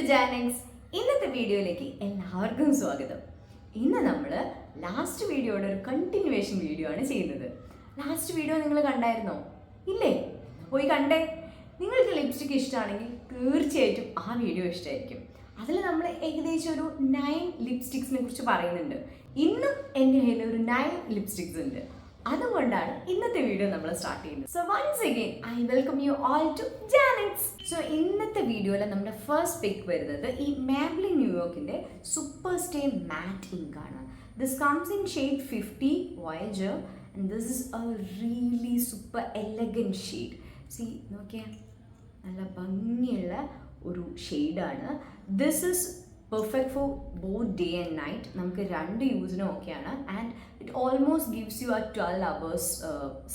ജാനക്സ്. ഇന്നത്തെ വീഡിയോയിലേക്ക് എല്ലാവർക്കും സ്വാഗതം. ഇന്ന് നമ്മൾ ലാസ്റ്റ് വീഡിയോയുടെ ഒരു കണ്ടിന്യൂവേഷൻ വീഡിയോ ആണ് ചെയ്യുന്നത്. ലാസ്റ്റ് വീഡിയോ നിങ്ങൾ കണ്ടായിരുന്നോ? ഇല്ലേ? പോയി കണ്ടേ. നിങ്ങൾക്ക് ലിപ്സ്റ്റിക് ഇഷ്ടമാണെങ്കിൽ തീർച്ചയായിട്ടും ആ വീഡിയോ ഇഷ്ടമായിരിക്കും. അതിൽ നമ്മൾ ഏകദേശം ഒരു 9 ലിപ്സ്റ്റിക്സിനെ കുറിച്ച് പറയുന്നുണ്ട്. ഇന്നും എൻ്റെ കയ്യിൽ ഒരു 9 ലിപ്സ്റ്റിക്സ് ഉണ്ട്. അതുകൊണ്ടാണ് ഇന്നത്തെ വീഡിയോ നമ്മൾ സ്റ്റാർട്ട് ചെയ്യുന്നത്. So once again I welcome you all to ജാനക്സ്. സോ ഇന്നത്തെ വീഡിയോയിൽ നമ്മുടെ ഫസ്റ്റ് പിക്ക് വരുന്നത് ഈ മാബ്ലിൻ ന്യൂയോർക്കിൻ്റെ സൂപ്പർ സ്റ്റേ മാറ്റ് ഇങ്ക് ആണ്. This comes in shade 50 Voyager and this is a really super elegant shade. C നോക്കിയാൽ നല്ല ഭംഗിയുള്ള ഒരു ഷെയ്ഡാണ്. This is perfect for both day and night. നമുക്ക് രണ്ട് യൂസിനും ഓക്കെയാണ്. And it almost gives you a 12 hours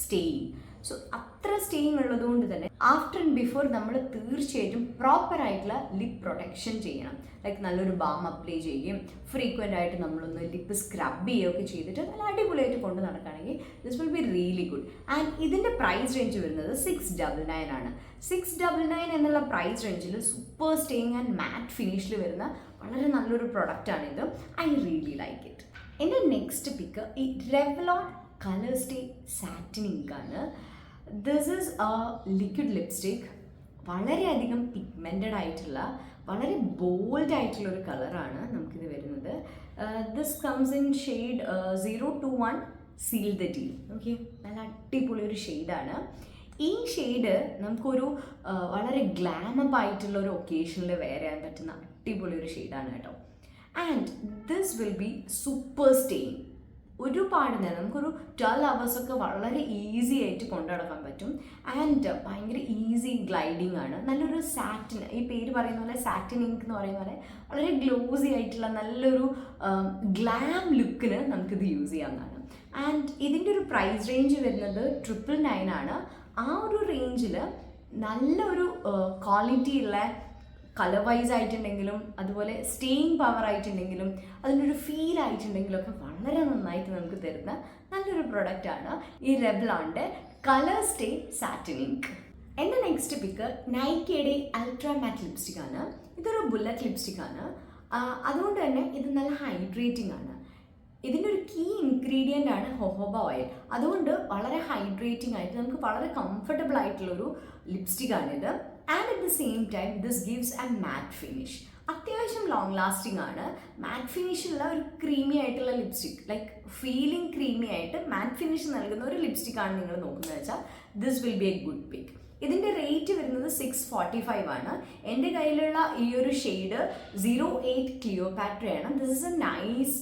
staying. So അത്ര staying ഉള്ളതുകൊണ്ട് തന്നെ ആഫ്റ്റർ ആൻഡ് ബിഫോർ നമ്മൾ തീർച്ചയായിട്ടും പ്രോപ്പറായിട്ടുള്ള ലിപ്പ് പ്രൊട്ടക്ഷൻ ചെയ്യണം. ലൈക്ക് നല്ലൊരു ബാം അപ്ലൈ ചെയ്യുകയും ഫ്രീക്വൻ്റ് ആയിട്ട് നമ്മളൊന്ന് ലിപ്പ് സ്ക്രബ് ചെയ്യുകയൊക്കെ ചെയ്തിട്ട് നല്ല അടിപൊളിയായിട്ട് കൊണ്ട് നടക്കുകയാണെങ്കിൽ this will be really good. And ഇതിൻ്റെ പ്രൈസ് റേഞ്ച് വരുന്നത് 699 ആണ്. 699 എന്നുള്ള പ്രൈസ് റേഞ്ചിൽ സൂപ്പർ സ്റ്റേയിങ് ആൻഡ് മാറ്റ് ഫിനിഷിൽ വരുന്ന വളരെ നല്ലൊരു പ്രൊഡക്റ്റാണിത്. I really like it. എൻ്റെ നെക്സ്റ്റ് പിക്ക് ഈ റെവ്ലോൺ കളർ സ്റ്റേ സാറ്റിൻ ഇങ്കാണ്. This is a liquid lipstick. വളരെയധികം പിഗ്മെൻറ്റഡ് ആയിട്ടുള്ള വളരെ ബോൾഡ് ആയിട്ടുള്ള ഒരു കളറാണ് നമുക്കിത് വരുന്നത്. This comes in shade 021 seal the deal. Okay, നല്ല അടിപൊളി ഒരു ഷെയ്ഡാണ്. ഈ ഷെയ്ഡ് നമുക്കൊരു വളരെ ഗ്ലാമപ്പ് ആയിട്ടുള്ള ഒരു ഒക്കേഷനിൽ വെയർ ചെയ്യാൻ പറ്റുന്ന അടിപൊളി ഒരു ഷെയ്ഡാണ് കേട്ടോ. And this will be super staying. ഒരുപാട് നേരം നമുക്കൊരു 12 hours ഒക്കെ വളരെ ഈസി ആയിട്ട് കൊണ്ടു നടക്കാൻ പറ്റും. ആൻഡ് ഭയങ്കര ഈസി ഗ്ലൈഡിങ് ആണ്. നല്ലൊരു സാറ്റിൻ, ഈ പേര് പറയുന്ന പോലെ സാറ്റിൻ ഇങ്ക് എന്ന് പറയുന്ന പോലെ വളരെ ഗ്ലോസി ആയിട്ടുള്ള നല്ലൊരു ഗ്ലാം ലുക്കിന് നമുക്കിത് യൂസ് ചെയ്യാവുന്നതാണ്. ആൻഡ് ഇതിൻ്റെ ഒരു പ്രൈസ് റേഞ്ച് വരുന്നത് 999 ആണ്. ആ ഒരു റേഞ്ചിൽ നല്ലൊരു ക്വാളിറ്റി ഉള്ള കളർ വൈസ് ആയിട്ടുണ്ടെങ്കിലും അതുപോലെ സ്റ്റേയിങ് പവർ ആയിട്ടുണ്ടെങ്കിലും അതിൻ്റെ ഒരു ഫീൽ ആയിട്ടുണ്ടെങ്കിലും ഒക്കെ വളരെ നന്നായിട്ട് നമുക്ക് തരുന്ന നല്ലൊരു പ്രൊഡക്റ്റാണ് ഈ റെവ്ലോണിൻ്റെ കളർ സ്റ്റേ സാറ്റിൻ ഇങ്ക്. എൻ്റെ നെക്സ്റ്റ് പിക്ക് നൈക്കയുടെ അൾട്രാ മാറ്റ് ലിപ്സ്റ്റിക് ആണ്. ഇതൊരു ബുള്ളറ്റ് ലിപ്സ്റ്റിക് ആണ്. അതുകൊണ്ട് തന്നെ ഇത് നല്ല ഹൈഡ്രേറ്റിംഗ് ആണ്. ഇതിൻ്റെ ഒരു കീ ഇൻഗ്രീഡിയൻ്റ് ആണ് ഹോഹോബ ഓയിൽ. അതുകൊണ്ട് വളരെ ഹൈഡ്രേറ്റിംഗ് ആയിട്ട് നമുക്ക് വളരെ കംഫർട്ടബിൾ ആയിട്ടുള്ളൊരു ലിപ്സ്റ്റിക്കാണിത്. And at the same time this gives a matte finish. അത്യാവശ്യം ലോങ് ലാസ്റ്റിംഗ് ആണ്. മാറ്റ് ഫിനിഷുള്ള ഒരു ക്രീമി ആയിട്ടുള്ള ലിപ്സ്റ്റിക്, ലൈക്ക് ഫീലിംഗ് ക്രീമി ആയിട്ട് മാറ്റ് ഫിനിഷ് നൽകുന്ന ഒരു ലിപ്സ്റ്റിക്കാണ് നിങ്ങൾ നോക്കുന്നത് വെച്ചാൽ this will be a good pick. ഇതിൻ്റെ റേറ്റ് വരുന്നത് 645 ആണ്. എൻ്റെ കയ്യിലുള്ള ഈ ഒരു ഷെയ്ഡ് 08 ക്ലിയോപാട്രയാണ്. ദിസ് ഇസ് എ നൈസ്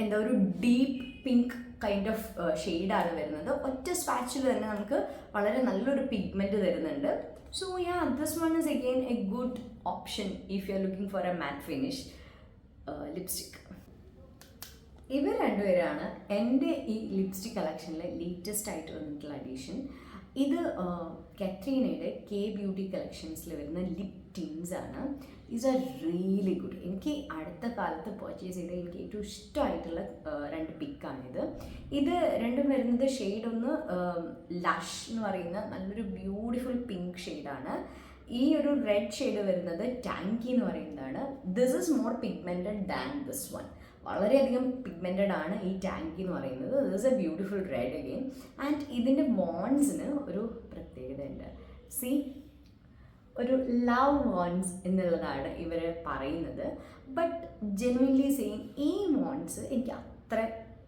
എന്താ ഒരു ഡീപ്പ് പിങ്ക് കൈൻഡ് ഓഫ് ഷെയ്ഡാണ് വരുന്നത്. ഒറ്റ സ്പാച്ചിൽ തന്നെ നമുക്ക് വളരെ നല്ലൊരു പിഗ്മെൻറ്റ് തരുന്നുണ്ട്. So ya, this one is again a good option if you are looking for a matte finish lipstick. ഇവർ രണ്ടുപേരാണ് എൻ്റെ ഈ ലിപ്സ്റ്റിക് കളക്ഷനിലെ ലേറ്റസ്റ്റ് ആയിട്ട് വന്നിട്ടുള്ള അഡീഷൻ. ഇത് കത്രീനയുടെ കെ ബ്യൂട്ടി കളക്ഷൻസിൽ വരുന്ന ലിപ് ടിൻസ് ആണ്. Is are really good. എനിക്ക് അടുത്ത കാലത്ത് പർച്ചേസ് ചെയ്ത എനിക്ക് ഏറ്റവും ഇഷ്ടമായിട്ടുള്ള 2 പിക്കാണിത്. ഇത് രണ്ടും വരുന്നത് ഷെയ്ഡ് ഒന്ന് ലഷ് എന്ന് പറയുന്ന നല്ലൊരു ബ്യൂട്ടിഫുൾ പിങ്ക് ഷെയ്ഡാണ്. ഈ ഒരു റെഡ് ഷെയ്ഡ് വരുന്നത് ടാങ്കി എന്ന് പറയുന്നതാണ്. This is more pigmented than this one. വളരെയധികം പിഗ്മെൻറ്റഡ് ആണ് ഈ ടാങ്കി എന്ന് പറയുന്നത്. This A beautiful red again. And ഇതിൻ്റെ വോൺസിന് ഒരു പ്രത്യേകത ഉണ്ട്. സി, ഒരു ലവ് വോൺസ് എന്നുള്ളതാണ് ഇവർ പറയുന്നത്. ബട്ട് ജെനുവിൻലി സെയിം ഈ വോൺസ് എനിക്ക് അത്ര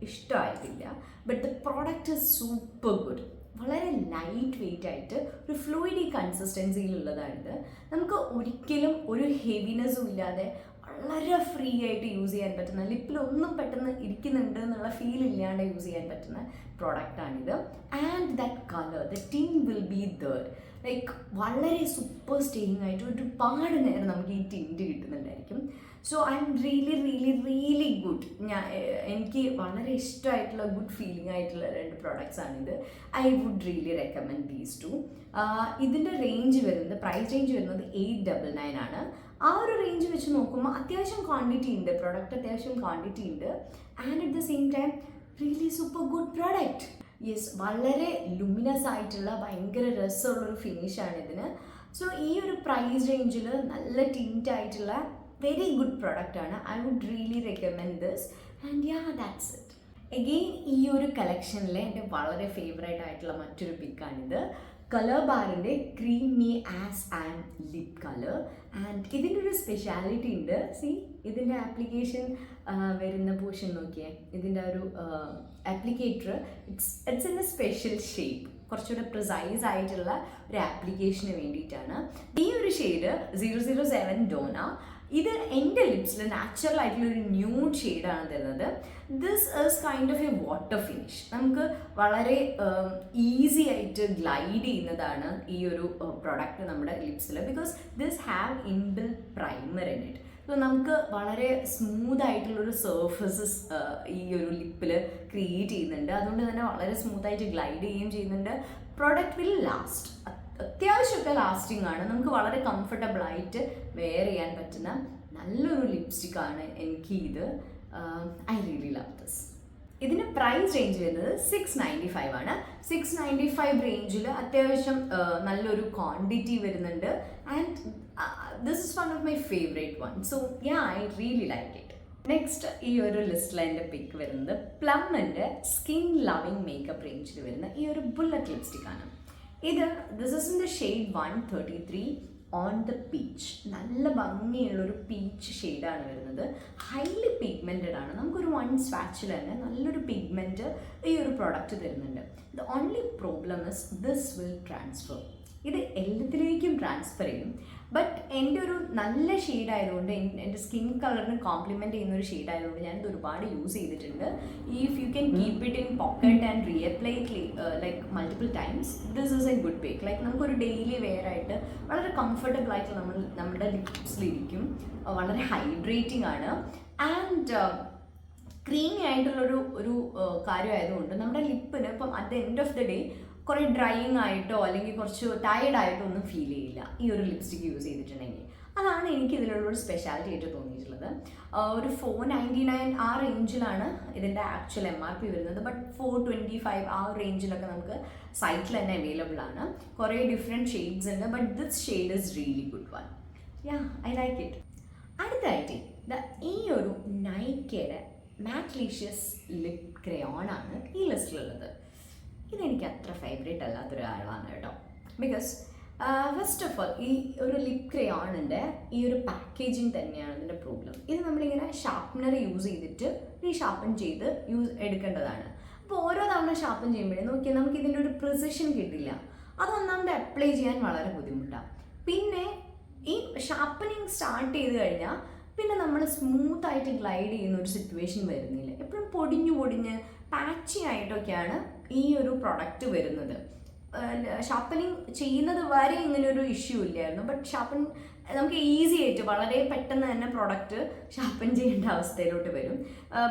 ഇഷ്ടമായിട്ടില്ല. But the product is super good. വളരെ ലൈറ്റ് വെയ്റ്റ് ആയിട്ട് ഒരു ഫ്ലൂയിഡി കൺസിസ്റ്റൻസിയിലുള്ളതാണിത്. നമുക്ക് ഒരിക്കലും ഒരു ഹെവിനെസ്സും ഇല്ലാതെ വളരെ ഫ്രീ ആയിട്ട് യൂസ് ചെയ്യാൻ പറ്റുന്ന, ലിപ്പിലൊന്നും പെട്ടെന്ന് ഇരിക്കുന്നുണ്ട് എന്നുള്ള ഫീൽ ഇല്ലാണ്ട് യൂസ് ചെയ്യാൻ പറ്റുന്ന പ്രോഡക്റ്റാണിത്. And that colour, the tint will be there. Like വളരെ സൂപ്പർ സ്റ്റേയിങ് ആയിട്ട് ഒരുപാട് നേരം നമുക്ക് ഈ ടിൻറ്റ് കിട്ടുന്നുണ്ടായിരിക്കും. So I'm really really really good. എനിക്ക് വളരെ ഇഷ്ടമായിട്ടുള്ള ഗുഡ് ഫീലിംഗ് ആയിട്ടുള്ള 2 പ്രോഡക്റ്റ്സാണിത്. I would really recommend these 2. ഇതിൻ്റെ റേഞ്ച് വരുന്നത്, പ്രൈസ് റേഞ്ച് വരുന്നത് 899 ആണ്. ആ ഒരു റേഞ്ച് വെച്ച് നോക്കുമ്പോൾ അത്യാവശ്യം ക്വാണ്ടിറ്റി ഉണ്ട്, പ്രോഡക്റ്റ് അത്യാവശ്യം ക്വാണ്ടിറ്റി ഉണ്ട്. And at the same time really super good product. Yes, വളരെ ലുമിനസ് ആയിട്ടുള്ള ഭയങ്കര രസമുള്ളൊരു ഫിനിഷാണ് ഇതിന്. സോ ഈ ഒരു പ്രൈസ് റേഞ്ചിൽ നല്ല ടിൻറ്റ് ആയിട്ടുള്ള വെരി ഗുഡ് പ്രൊഡക്റ്റാണ്. I would really recommend this and yeah that's it. Again ഈ ഒരു കളക്ഷനിലെ എൻ്റെ വളരെ ഫേവറേറ്റ് ആയിട്ടുള്ള മറ്റൊരു പിക്കാണിത്. കളർ ബാറിൻ്റെ creme me as and lip colour. And ഇതിൻ്റെ ഒരു സ്പെഷ്യാലിറ്റി ഉണ്ട്. സി ഇതിൻ്റെ ആപ്ലിക്കേഷൻ വരുന്ന പോർഷൻ നോക്കിയേ, ഇതിൻ്റെ ഒരു applicator it's in A special shape, കുറച്ചുകൂടെ പ്രിസൈസ് ആയിട്ടുള്ള ഒരു ആപ്ലിക്കേഷന് വേണ്ടിയിട്ടാണ്. ഈ ഒരു ഷെയ്ഡ് 007 ഡോന. ഇത് എൻ്റെ ലിപ്സിൽ നാച്ചുറൽ ആയിട്ടുള്ള ഒരു ന്യൂഡ് ഷെയ്ഡാണ് തരുന്നത്. This is kind of A water finish. നമുക്ക് വളരെ ഈസി ആയിട്ട് ഗ്ലൈഡ് ചെയ്യുന്നതാണ് ഈ ഒരു പ്രൊഡക്റ്റ് നമ്മുടെ ലിപ്സിൽ, because this have inbuilt primer in it. So നമുക്ക് വളരെ സ്മൂത്ത് ആയിട്ടുള്ളൊരു സർഫസസ് ഈ ഒരു ലിപ്പിൽ ക്രിയേറ്റ് ചെയ്യുന്നുണ്ട്. അതുകൊണ്ട് തന്നെ വളരെ സ്മൂത്തായിട്ട് ഗ്ലൈഡ് ചെയ്യുകയും ചെയ്യുന്നുണ്ട്. പ്രൊഡക്റ്റ് വിൽ ലാസ്റ്റ്, അത്യാവശ്യമൊക്കെ ലാസ്റ്റിംഗ് ആണ്. നമുക്ക് വളരെ കംഫർട്ടബിൾ ആയിട്ട് വെയർ ചെയ്യാൻ പറ്റുന്ന നല്ലൊരു ലിപ്സ്റ്റിക്കാണ് എനിക്ക് ഇത്. I really love this. ഇതിൻ്റെ പ്രൈസ് റേഞ്ച് വരുന്നത് 695 ആണ്. 695 റേഞ്ചിൽ അത്യാവശ്യം നല്ലൊരു ക്വാണ്ടിറ്റി വരുന്നുണ്ട്. And this is one of my favourite one. So yeah, I really like it. Next ഈ ഒരു ലിസ്റ്റിൽ എൻ്റെ പിക്ക് വരുന്നത് പ്ലമ്മിൻ്റെ സ്കിൻ ലവിങ് മേക്കപ്പ് റേഞ്ചിൽ വരുന്ന ഈ ഒരു ബുള്ളറ്റ് ലിപ്സ്റ്റിക്കാണ്. This is in the shade 133 on the peach. നല്ല ഭംഗിയുള്ളൊരു പീച്ച് ഷെയ്ഡാണ് വരുന്നത്. ഹൈലി പിഗ്മെൻറ്റഡ് ആണ്. നമുക്കൊരു 1 സ്വാച്ചിൽ തന്നെ നല്ലൊരു പിഗ്മെൻറ്റ് ഈ ഒരു പ്രോഡക്റ്റ് തരുന്നുണ്ട്. The only problem is this will transfer. ഇത് എല്ലാത്തിലേക്കും ട്രാൻസ്ഫർ ചെയ്യും. ബട്ട് എൻ്റെ ഒരു നല്ല ഷെയ്ഡായതുകൊണ്ട്, എൻ്റെ സ്കിൻ കളറിന് കോംപ്ലിമെൻറ്റ് ചെയ്യുന്ന ഒരു ഷെയ്ഡായതുകൊണ്ട് ഞാനിത് ഒരുപാട് യൂസ് ചെയ്തിട്ടുണ്ട്. If you can keep it in pocket and reapply like multiple times, this is A good pick. Like നമുക്കൊരു ഡെയിലി വെയർ ആയിട്ട് വളരെ കംഫർട്ടബിൾ ആയിട്ട് നമ്മുടെ ലിപ്സിലിരിക്കും. വളരെ ഹൈഡ്രേറ്റിംഗ് ആണ്. ആൻഡ് ക്രീമി ആയിട്ടുള്ളൊരു കാര്യമായതുകൊണ്ട് നമ്മുടെ ലിപ്പിന് ഇപ്പം at the end of the day കുറേ ഡ്രൈയിങ് ആയിട്ടോ അല്ലെങ്കിൽ കുറച്ച് ടയേർഡായിട്ടോ ഒന്നും ഫീൽ ചെയ്യില്ല ഈ ഒരു ലിപ്സ്റ്റിക്ക് യൂസ് ചെയ്തിട്ടുണ്ടെങ്കിൽ. അതാണ് എനിക്ക് ഇതിലുള്ളൊരു സ്പെഷ്യാലിറ്റി ആയിട്ട് തോന്നിയിട്ടുള്ളത്. ഒരു 499 ആ റേഞ്ചിലാണ് ഇതിൻ്റെ ആക്ച്വൽ MRP വരുന്നത്. ബട്ട് 425 ആ റേഞ്ചിലൊക്കെ നമുക്ക് സൈറ്റിൽ തന്നെ അവൈലബിൾ ആണ്. കുറേ ഡിഫറെൻറ്റ് ഷെയ്ഡ്സ് ഉണ്ട്. But this shade is really good one. Yeah, I like it. അടുത്തായിട്ട് ഈ ഒരു നൈക്കയുടെ മാറ്റ്ലീഷ്യസ് ലിപ് ക്രയോൺ ആണ് ഈ ലിസ്റ്റിലുള്ളത്. ഇതെനിക്ക് അത്ര ഫേവറേറ്റ് അല്ലാത്തൊരാളാണ് കേട്ടോ. ബിക്കോസ് ഫസ്റ്റ് ഓഫ് ഓൾ ഈ ഒരു ലിപ് ക്രയോണിൻ്റെ ഈ ഒരു പാക്കേജിങ് തന്നെയാണ് ഇതിൻ്റെ പ്രോബ്ലം. ഇത് നമ്മളിങ്ങനെ ഷാർപ്പനർ യൂസ് ചെയ്തിട്ട് റീഷാർപ്പൺ ചെയ്ത് എടുക്കേണ്ടതാണ്. അപ്പോൾ ഓരോ തവണ ഷാർപ്പൺ ചെയ്യുമ്പോഴേ നോക്കിയാൽ നമുക്ക് ഇതിൻ്റെ ഒരു പ്രിസിഷൻ കിട്ടില്ല. അതൊന്നാമത് അപ്ലൈ ചെയ്യാൻ വളരെ ബുദ്ധിമുട്ടാണ്. പിന്നെ ഈ ഷാർപ്പനിങ് സ്റ്റാർട്ട് ചെയ്ത് കഴിഞ്ഞാൽ പിന്നെ നമ്മൾ സ്മൂത്തായിട്ട് ഗ്ലൈഡ് ചെയ്യുന്ന ഒരു സിറ്റുവേഷൻ വരുന്നില്ല. എപ്പോഴും പൊടിഞ്ഞ് പാച്ചി ആയിട്ടൊക്കെയാണ് ഈ ഒരു പ്രൊഡക്റ്റ് വരുന്നത്. ഷാർപ്പനിങ് ചെയ്യുന്നത് വരെ ഇങ്ങനെയൊരു ഇഷ്യൂ ഇല്ലായിരുന്നു. ബട്ട് നമുക്ക് ഈസി ആയിട്ട് വളരെ പെട്ടെന്ന് തന്നെ പ്രൊഡക്റ്റ് ഷാർപ്പൻ ചെയ്യേണ്ട അവസ്ഥയിലോട്ട് വരും.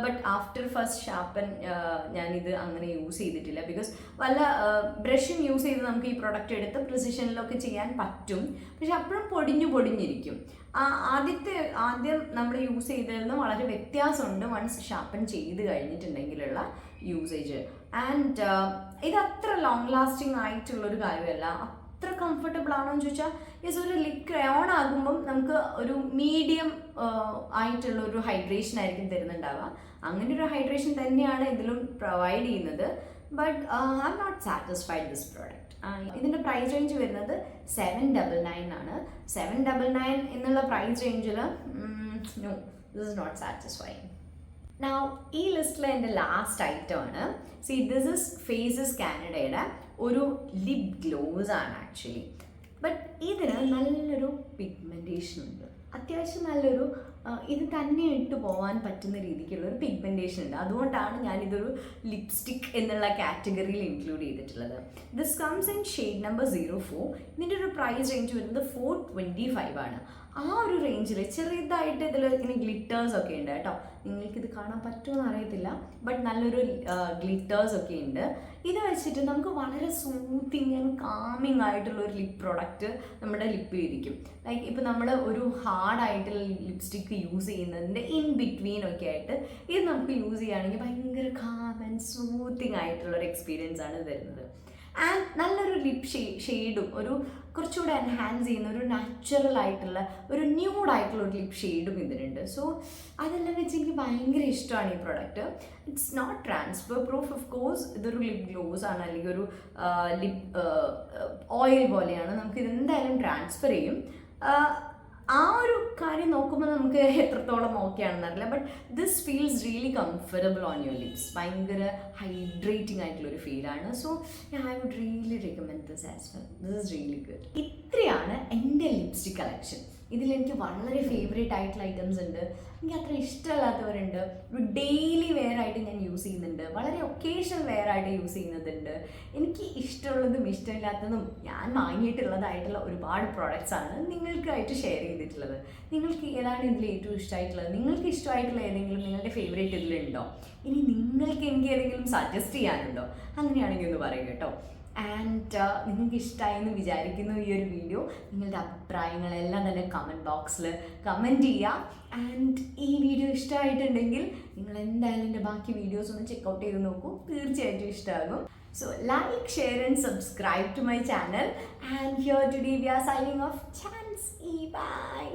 ബട്ട് ആഫ്റ്റർ ഫസ്റ്റ് ഷാർപ്പൻ ഞാനിത് അങ്ങനെ യൂസ് ചെയ്തിട്ടില്ല. ബിക്കോസ് വല്ല ബ്രഷും യൂസ് ചെയ്ത് നമുക്ക് ഈ പ്രൊഡക്റ്റ് എടുത്ത് പ്രിസിഷനിലൊക്കെ ചെയ്യാൻ പറ്റും. പക്ഷെ അപ്പോഴും പൊടിഞ്ഞിരിക്കും. ആദ്യം നമ്മൾ യൂസ് ചെയ്തതിൽ വളരെ വ്യത്യാസമുണ്ട് വൺസ് ഷാർപ്പൻ ചെയ്ത് കഴിഞ്ഞിട്ടുണ്ടെങ്കിലുള്ള യൂസേജ്. ആൻഡ് ഇത് അത്ര ലോങ് ലാസ്റ്റിംഗ് ആയിട്ടുള്ളൊരു കാര്യമല്ല. അത്ര കംഫർട്ടബിൾ ആണോ എന്ന് ചോദിച്ചാൽ യെസ്, ഒരു ലിപ് ക്രയോൺ ആകുമ്പം നമുക്ക് ഒരു മീഡിയം ആയിട്ടുള്ള ഒരു ഹൈഡ്രേഷൻ ആയിരിക്കും തരുന്നുണ്ടാവുക. അങ്ങനെ ഒരു ഹൈഡ്രേഷൻ തന്നെയാണ് ഇതിലും പ്രൊവൈഡ് ചെയ്യുന്നത്. But I am not satisfied this product. ഇതിൻ്റെ പ്രൈസ് റേഞ്ച് വരുന്നത് 799 ആണ്. 799 എന്നുള്ള പ്രൈസ് റേഞ്ചിൽ no, this is not satisfying. Now ഈ ലിസ്റ്റിലെ എൻ്റെ ലാസ്റ്റ് ഐറ്റം ആണ്. സി, ദിസ് ഇസ് ഫേസസ് കാനഡയുടെ ഒരു ലിപ് ഗ്ലോസ് ആണ് ആക്ച്വലി. ബട്ട് ഇതിന് നല്ലൊരു പിഗ്മെൻറ്റേഷൻ ഉണ്ട്. അത്യാവശ്യം നല്ലൊരു ഇത് തന്നെ ഇട്ട് പോകാൻ പറ്റുന്ന രീതിക്കുള്ള ഒരു പിഗ്മെൻറ്റേഷൻ ഉണ്ട്. അതുകൊണ്ടാണ് ഞാനിതൊരു ലിപ്സ്റ്റിക് എന്നുള്ള കാറ്റഗറിയിൽ ഇൻക്ലൂഡ് ചെയ്തിട്ടുള്ളത്. This comes in shade number 04. ഇതിൻ്റെ ഒരു പ്രൈസ് റേഞ്ച് വരുന്നത് 425 ആണ്. ആ ഒരു റേഞ്ചിൽ ചെറുതായിട്ട് ഇതിൽ ഇങ്ങനെ ഗ്ലിറ്റേഴ്സ് ഒക്കെ ഉണ്ട് കേട്ടോ. നിങ്ങൾക്കിത് കാണാൻ പറ്റുമെന്ന് അറിയത്തില്ല. ബട്ട് നല്ലൊരു ഗ്ലിറ്റേഴ്സ് ഒക്കെ ഉണ്ട്. ഇത് വെച്ചിട്ട് നമുക്ക് വളരെ സൂത്തിങ് ആൻഡ് കാമിങ് ആയിട്ടുള്ള ഒരു ലിപ് പ്രോഡക്റ്റ് നമ്മുടെ ലിപ്പിൽ ഇരിക്കും. ലൈക്ക് ഇപ്പോൾ നമ്മൾ ഒരു ഹാർഡായിട്ടുള്ള ലിപ്സ്റ്റിക്ക് യൂസ് ചെയ്യുന്നതിൻ്റെ ഇൻ ബിറ്റ്വീൻ ഒക്കെ ആയിട്ട് ഇത് നമുക്ക് യൂസ് ചെയ്യുകയാണെങ്കിൽ ഭയങ്കര കാം ആൻഡ് സൂത്തിങ് ആയിട്ടുള്ളൊരു എക്സ്പീരിയൻസ് ആണ് തരുന്നത്. ആൻഡ് നല്ലൊരു ലിപ് ഷെയ്ഡും ഒരു കുറച്ചുകൂടെ എൻഹാൻസ് ചെയ്യുന്ന ഒരു നാച്ചുറൽ ആയിട്ടുള്ള ഒരു ന്യൂഡായിട്ടുള്ള ഒരു ലിപ് ഷെയ്ഡും ഇതിനുണ്ട്. സോ അതെല്ലാം വെച്ച് എനിക്ക് ഭയങ്കര ഇഷ്ടമാണ് ഈ product. It's not transfer proof of course. ഇതൊരു ലിപ് ഗ്ലോസ് ആണ്, അല്ലെങ്കിൽ ഒരു ലിപ് ഓയിൽ പോലെയാണ്. നമുക്ക് ഇതെന്തായാലും ട്രാൻസ്ഫർ ചെയ്യും. ആ ഒരു കാര്യം നോക്കുമ്പോൾ നമുക്ക് എത്രത്തോളം ഓക്കെ ആണെന്നറിയില്ല. But this feels really comfortable on your lips. ഭയങ്കര ഹൈഡ്രേറ്റിംഗ് ആയിട്ടുള്ളൊരു ഫീലാണ്. So I would really recommend this as well. This is really good. ഇത്രയാണ് എൻ്റെ ലിപ്സ്റ്റിക് കളക്ഷൻ. ഇതിലെനിക്ക് വളരെ ഫേവറേറ്റ് ആയിട്ടുള്ള ഐറ്റംസ് ഉണ്ട്, എനിക്ക് അത്ര ഇഷ്ടമല്ലാത്തവരുണ്ട്, ഒരു ഡെയിലി വെയർ ആയിട്ട് ഞാൻ യൂസ് ചെയ്യുന്നുണ്ട്, വളരെ ഒക്കേഷണൽ വെയർ ആയിട്ട് യൂസ് ചെയ്യുന്നതുണ്ട്. എനിക്ക് ഇഷ്ടമുള്ളതും ഇഷ്ടമില്ലാത്തതും ഞാൻ വാങ്ങിയിട്ടുള്ളതായിട്ടുള്ള ഒരുപാട് പ്രോഡക്റ്റ്സ് ആണ് നിങ്ങൾക്കായിട്ട് ഷെയർ ചെയ്തിട്ടുള്ളത്. നിങ്ങൾക്ക് ഏതാണ് ഇതിൽ ഏറ്റവും ഇഷ്ടമായിട്ടുള്ളത്? നിങ്ങൾക്ക് ഇഷ്ടമായിട്ടുള്ള ഏതെങ്കിലും നിങ്ങളുടെ ഫേവറേറ്റ് ഇതിലുണ്ടോ? ഇനി നിങ്ങൾക്ക് എനിക്ക് ഏതെങ്കിലും സജസ്റ്റ് ചെയ്യാനുണ്ടോ? അങ്ങനെയാണെങ്കിൽ ഒന്ന് പറയും കേട്ടോ. ആൻഡ് നിങ്ങൾക്ക് ഇഷ്ടമായെന്ന് വിചാരിക്കുന്നു ഈ ഒരു വീഡിയോ. നിങ്ങളുടെ അഭിപ്രായങ്ങളെല്ലാം തന്നെ കമൻറ്റ് ബോക്സിൽ കമൻറ്റ് ചെയ്യുക. ആൻഡ് ഈ വീഡിയോ ഇഷ്ടമായിട്ടുണ്ടെങ്കിൽ നിങ്ങൾ എന്തായാലും എൻ്റെ ബാക്കി വീഡിയോസ് ഒന്ന് ചെക്കൗട്ട് ചെയ്ത് നോക്കൂ, തീർച്ചയായിട്ടും ഇഷ്ടമാകും. So like, share and subscribe to my channel. And here today we are signing off. Chance, bye.